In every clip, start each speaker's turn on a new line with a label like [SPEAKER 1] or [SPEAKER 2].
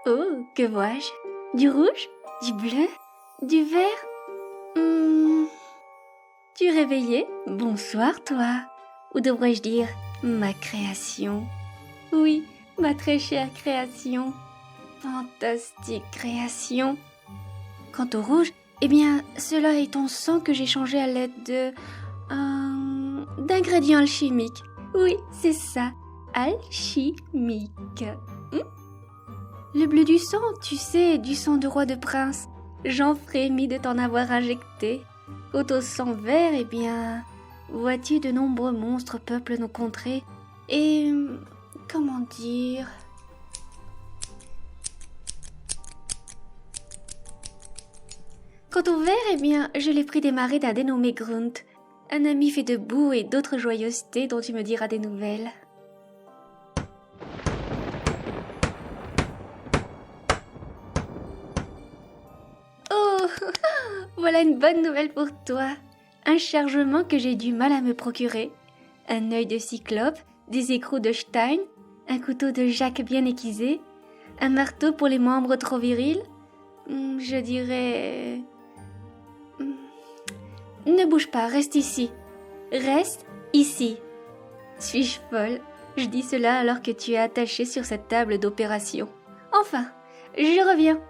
[SPEAKER 1] Oh, que vois-je? Du rouge? Du bleu? Du vert? Tu es réveillé? Bonsoir, toi. Ou devrais-je dire, ma création? Oui, ma très chère création. Fantastique création. Quant au rouge, eh bien, cela est ton sang que j'ai changé à l'aide d'ingrédients alchimiques. Oui, c'est ça, alchimique. Le bleu du sang, tu sais, du sang de roi de prince. J'en frémis de t'en avoir injecté. Quant au sang vert, eh bien, vois-tu, de nombreux monstres peuplent nos contrées. Et, comment dire... Quant au vert, eh bien, je l'ai pris des marais d'un dénommé Grunt, un ami fait de boue et d'autres joyeusetés dont tu me diras des nouvelles. Oh, voilà une bonne nouvelle pour toi. Un chargement que j'ai du mal à me procurer, un œil de cyclope, des écrous de Stein, un couteau de Jacques bien aiguisé, un marteau pour les membres trop virils. Je dirais... Ne bouge pas, reste ici. Reste ici. Suis-je folle? Je dis cela alors que tu es attaché sur cette table d'opération. Enfin, je reviens.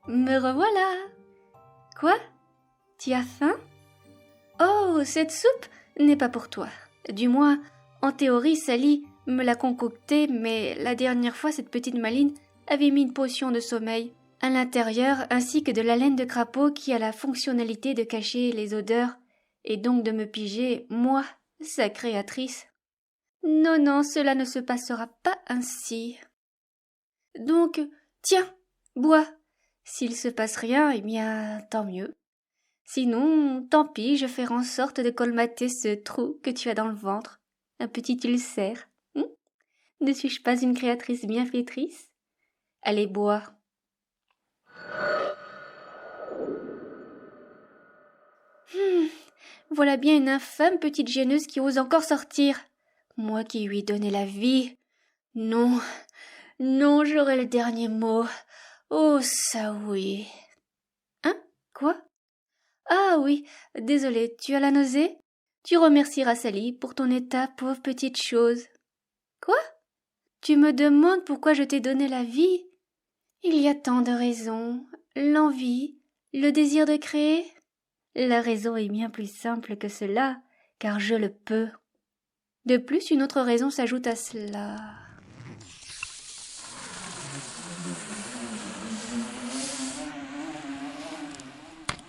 [SPEAKER 1] Me revoilà. Quoi? Tu as faim? Oh, cette soupe n'est pas pour toi. Du moins, en théorie, Sally me l'a concoctée, mais la dernière fois, cette petite maline avait mis une potion de sommeil à l'intérieur, ainsi que de la laine de crapaud qui a la fonctionnalité de cacher les odeurs, et donc de me piger, moi, sa créatrice. Non, non, cela ne se passera pas ainsi. Donc, tiens, bois. S'il se passe rien, eh bien, tant mieux. Sinon, tant pis, je ferai en sorte de colmater ce trou que tu as dans le ventre. Un petit ulcère. Ne suis-je pas une créatrice bienfaitrice? Allez, bois. Voilà bien une infâme petite gêneuse qui ose encore sortir. Moi qui lui ai donné la vie. Non, non, j'aurai le dernier mot. Oh, ça oui. Hein? Quoi? Ah oui, désolé, tu as la nausée? Tu remercieras Sally pour ton état, pauvre petite chose. Quoi? Tu me demandes pourquoi je t'ai donné la vie? Il y a tant de raisons. L'envie, le désir de créer. La raison est bien plus simple que cela, car je le peux. De plus, une autre raison s'ajoute à cela.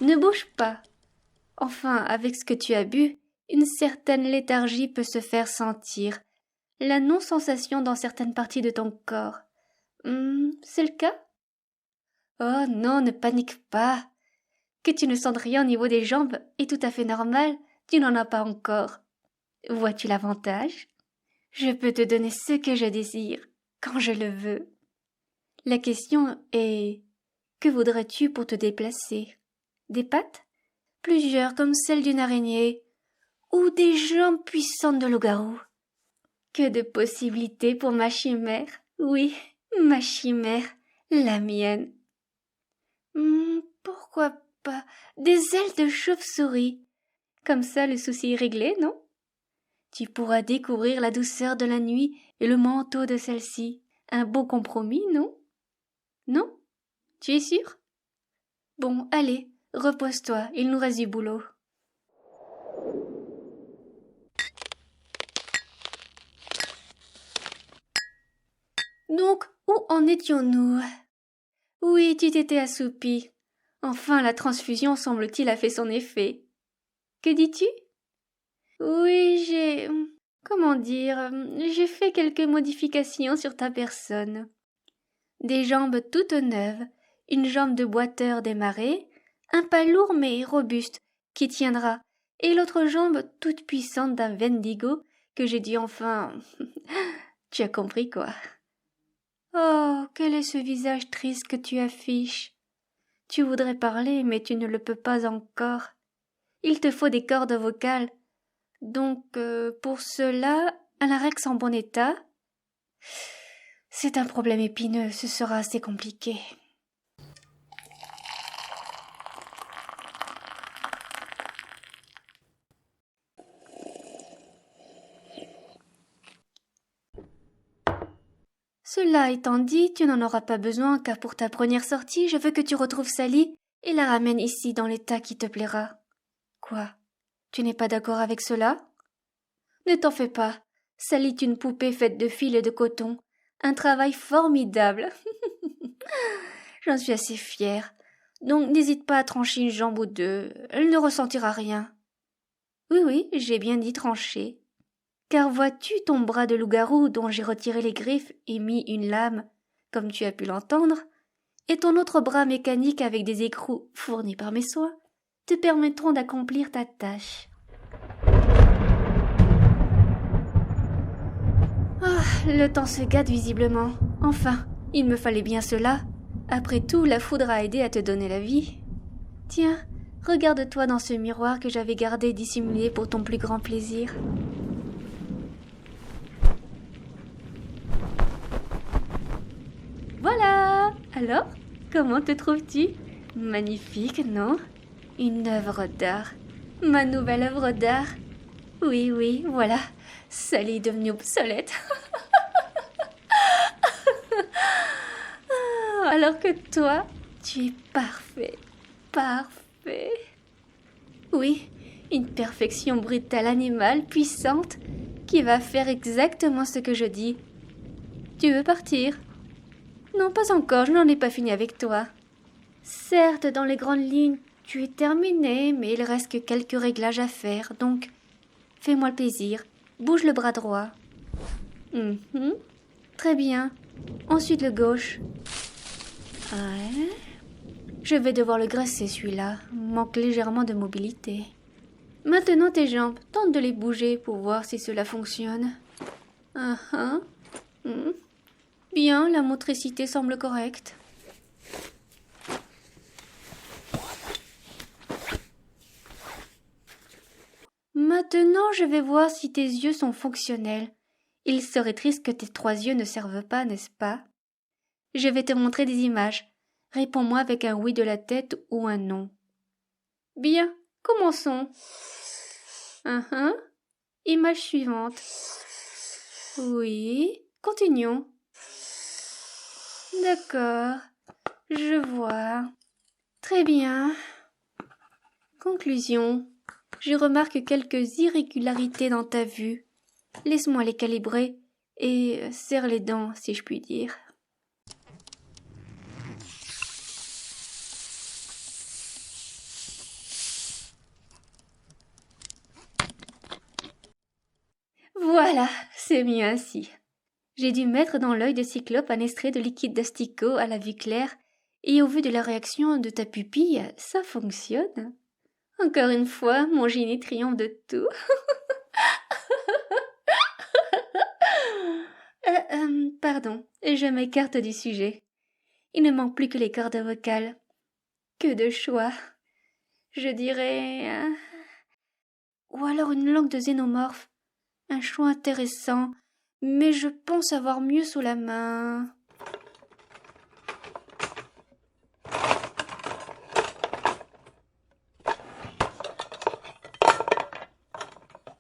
[SPEAKER 1] Ne bouge pas. Enfin, avec ce que tu as bu, une certaine léthargie peut se faire sentir. La non-sensation dans certaines parties de ton corps. C'est le cas? Oh non, ne panique pas. Que tu ne sentes rien au niveau des jambes est tout à fait normal, tu n'en as pas encore. Vois-tu l'avantage? Je peux te donner ce que je désire, quand je le veux. La question est, que voudrais-tu pour te déplacer? Des pattes? Plusieurs comme celles d'une araignée, ou des jambes puissantes de loup-garou? Que de possibilités pour ma chimère, oui, ma chimère, la mienne. Pourquoi pas des ailes de chauve-souris? Comme ça, le souci est réglé, non? Tu pourras découvrir la douceur de la nuit et le manteau de celle-ci. Un beau compromis, non? Non? Tu es sûr? Bon, allez, repose-toi, il nous reste du boulot. Donc, où en étions-nous? Oui, tu t'étais assoupi. Enfin, la transfusion, semble-t-il, a fait son effet. Que dis-tu? Oui, comment dire, j'ai fait quelques modifications sur ta personne. Des jambes toutes neuves, une jambe de boiteur des marais, un pas lourd mais robuste, qui tiendra, et l'autre jambe toute puissante d'un Wendigo, que j'ai dit enfin... Tu as compris quoi? Oh, quel est ce visage triste que tu affiches? Tu voudrais parler, mais tu ne le peux pas encore. Il te faut des cordes vocales. Donc, pour cela, un larynx en bon état? C'est un problème épineux, ce sera assez compliqué. Cela étant dit, tu n'en auras pas besoin car pour ta première sortie, je veux que tu retrouves Sally et la ramènes ici dans l'état qui te plaira. Quoi? Tu n'es pas d'accord avec cela? Ne t'en fais pas. Sally est une poupée faite de fil et de coton. Un travail formidable. J'en suis assez fière. Donc n'hésite pas à trancher une jambe ou deux. Elle ne ressentira rien. Oui, j'ai bien dit trancher. Car vois-tu ton bras de loup-garou dont j'ai retiré les griffes et mis une lame, comme tu as pu l'entendre, et ton autre bras mécanique avec des écrous fournis par mes soins, te permettront d'accomplir ta tâche. Ah, le temps se gâte visiblement. Enfin, il me fallait bien cela. Après tout, la foudre a aidé à te donner la vie. Tiens, regarde-toi dans ce miroir que j'avais gardé dissimulé pour ton plus grand plaisir. Voilà! Alors, comment te trouves-tu? Magnifique, non? Une œuvre d'art. Ma nouvelle œuvre d'art. Oui, voilà. Sally est devenue obsolète. Alors que toi, tu es parfait. Parfait. Oui, une perfection brutale animale, puissante, qui va faire exactement ce que je dis. Tu veux partir? Non, pas encore, je n'en ai pas fini avec toi. Certes, dans les grandes lignes, tu es terminé, mais il reste que quelques réglages à faire, donc fais-moi le plaisir, bouge le bras droit. Très bien. Ensuite le gauche. Ouais. Je vais devoir le graisser celui-là, manque légèrement de mobilité. Maintenant tes jambes, tente de les bouger pour voir si cela fonctionne. Bien, la motricité semble correcte. Maintenant, je vais voir si tes yeux sont fonctionnels. Il serait triste que tes 3 yeux ne servent pas, n'est-ce pas? Je vais te montrer des images. Réponds-moi avec un oui de la tête ou un non. Bien, commençons. Image suivante. Oui, continuons. D'accord, je vois. Très bien. Conclusion. Je remarque quelques irrégularités dans ta vue. Laisse-moi les calibrer et serre les dents, si je puis dire. Voilà, c'est mieux ainsi. J'ai dû mettre dans l'œil de Cyclope un extrait de liquide d'asticot à la vue claire, et au vu de la réaction de ta pupille, ça fonctionne. Encore une fois, mon génie triomphe de tout. Pardon, je m'écarte du sujet. Il ne manque plus que les cordes vocales. Que de choix. Je dirais... Ou alors une langue de xénomorphe. Un choix intéressant, mais je pense avoir mieux sous la main.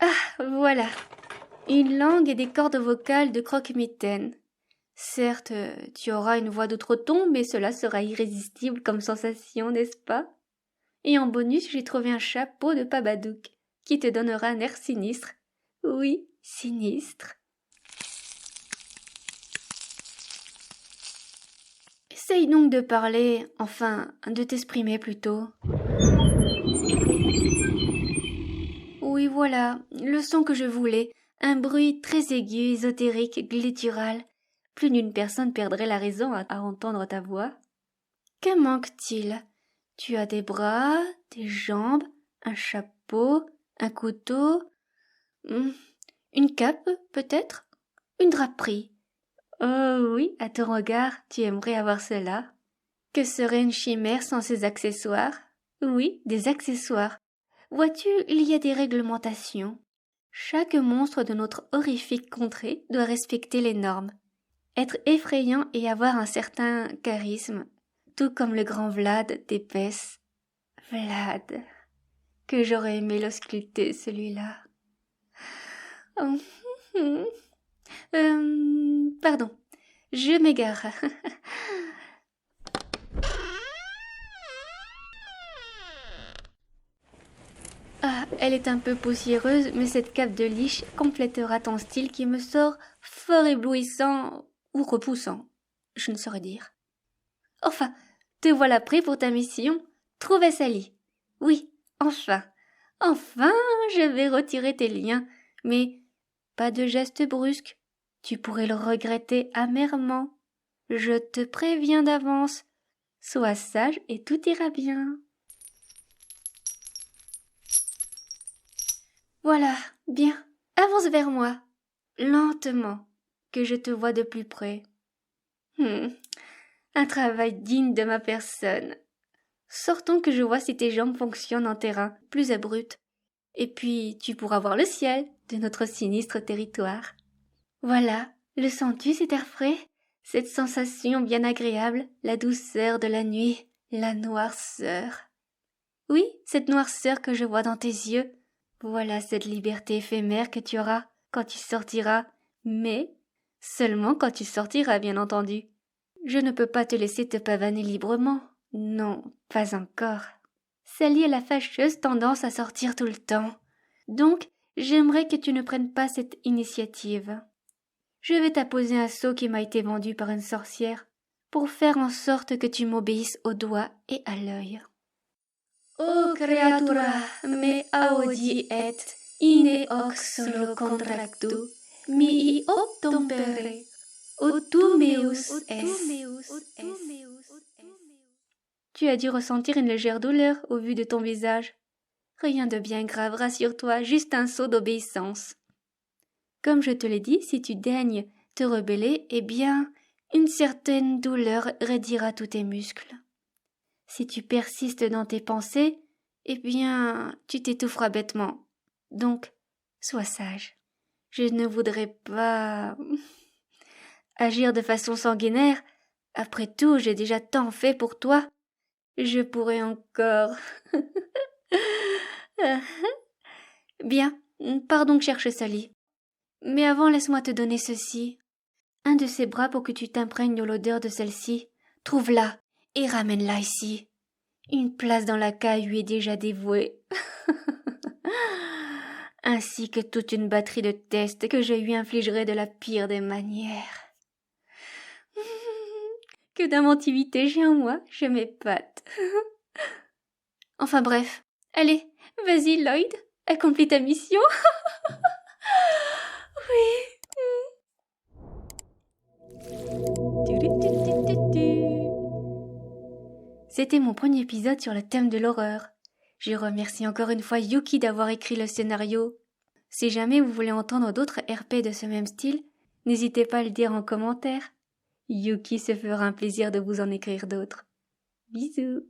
[SPEAKER 1] Ah, voilà. Une langue et des cordes vocales de croque-mitaine. Certes, tu auras une voix d'outre-ton, mais cela sera irrésistible comme sensation, n'est-ce pas? Et en bonus, j'ai trouvé un chapeau de Pabadouk, qui te donnera un air sinistre. Oui, sinistre. Essaye donc de parler, enfin, de t'exprimer plutôt. Oui, voilà, le son que je voulais, un bruit très aigu, ésotérique, guttural. Plus d'une personne perdrait la raison à entendre ta voix. Que manque-t-il? Tu as des bras, des jambes, un chapeau, un couteau, une cape, peut-être? Une draperie. Oh oui, à ton regard, tu aimerais avoir cela. Que serait une chimère sans ses accessoires? Oui, des accessoires. Vois-tu, il y a des réglementations. Chaque monstre de notre horrifique contrée doit respecter les normes, être effrayant et avoir un certain charisme, tout comme le grand Vlad d'Épès. Vlad, que j'aurais aimé le sculpter, celui-là. Oh, pardon, je m'égare. Ah, elle est un peu poussiéreuse, mais cette cape de liche complétera ton style qui me sort fort éblouissant ou repoussant. Je ne saurais dire. Enfin, te voilà prêt pour ta mission. Trouver Sally. Oui, enfin. Enfin, je vais retirer tes liens. Mais pas de geste brusque. Tu pourrais le regretter amèrement. Je te préviens d'avance. Sois sage et tout ira bien. Voilà, bien. Avance vers moi. Lentement, que je te vois de plus près. Un travail digne de ma personne. Sortons que je vois si tes jambes fonctionnent en terrain plus abrupt. Et puis tu pourras voir le ciel de notre sinistre territoire. Voilà, le sens-tu cet air frais? Cette sensation bien agréable, la douceur de la nuit, la noirceur. Oui, cette noirceur que je vois dans tes yeux. Voilà cette liberté éphémère que tu auras quand tu sortiras, mais seulement quand tu sortiras, bien entendu. Je ne peux pas te laisser te pavaner librement. Non, pas encore. Sally a la fâcheuse tendance à sortir tout le temps. Donc, j'aimerais que tu ne prennes pas cette initiative. Je vais t'apposer un sceau qui m'a été vendu par une sorcière pour faire en sorte que tu m'obéisses au doigt et à l'œil. O creatura me audi et ine ox solo contractu, mihi optum pere, tu meus es. Tu as dû ressentir une légère douleur au vu de ton visage. Rien de bien grave, rassure-toi, juste un saut d'obéissance. Comme je te l'ai dit, si tu daignes te rebeller, eh bien, une certaine douleur raidira tous tes muscles. Si tu persistes dans tes pensées, eh bien, tu t'étoufferas bêtement. Donc, sois sage. Je ne voudrais pas agir de façon sanguinaire. Après tout, j'ai déjà tant fait pour toi. Je pourrais encore. Bien, pars donc chercher Sally. Mais avant, laisse-moi te donner ceci. Un de ses bras pour que tu t'imprègnes de l'odeur de celle-ci. Trouve-la et ramène-la ici. Une place dans la caille lui est déjà dévouée. Ainsi que toute une batterie de tests que je lui infligerai de la pire des manières. Que d'inventivité j'ai en moi, je m'épate. Enfin bref, allez, vas-y Lloyd, accomplis ta mission. Oui. C'était mon premier épisode sur le thème de l'horreur. Je remercie encore une fois Yuki d'avoir écrit le scénario. Si jamais vous voulez entendre d'autres RP de ce même style, n'hésitez pas à le dire en commentaire. Yuki se fera un plaisir de vous en écrire d'autres. Bisous.